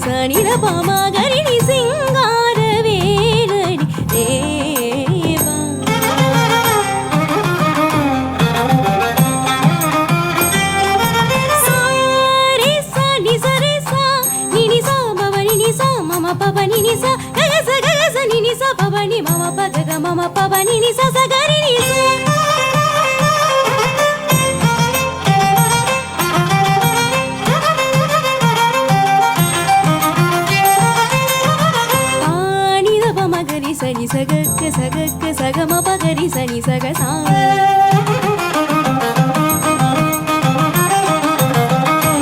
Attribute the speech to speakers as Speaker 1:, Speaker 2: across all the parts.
Speaker 1: சனி த பமா கரி நீ சிங்கார வேலடி தேவா சாரி சனி சரி சா நினி சா பவனி நி சா மம பவனி நி சா கக நினி சா பவனி மம பக மம பவனி நி சா சகரி நி சா சனி சகக்க சகக்க சகம பகரி சனி சகசா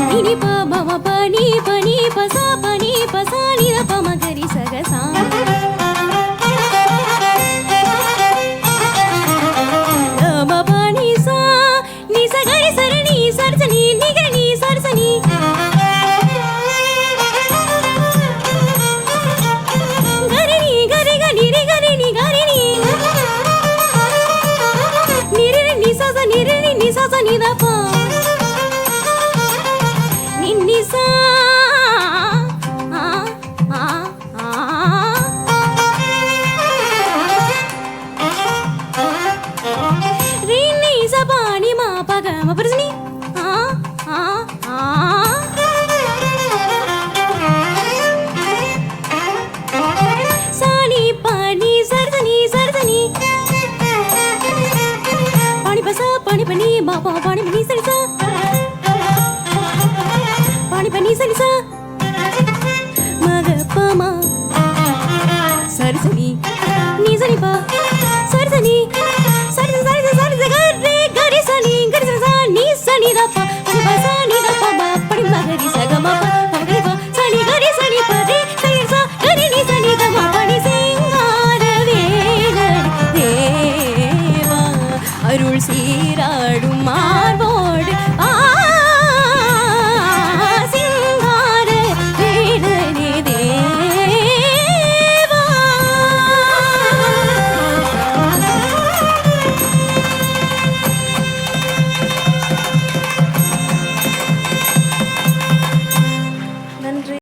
Speaker 1: நினி ப மம பனி பனி பசா பனி பசா நித பமகரி சகசா ம பனி சா நி சகரி சரணி சர்சனி நிகனி சர்சனி நிசா நிதா பா நிசா ரினி சபானி மா பக ம பிரசனி சானி பானி சர்தனி சர்தனி पानी पनी बापा पानी पनी सनी सा पानी पनी सनी सा मग पमा सरी सनी नी सनी पा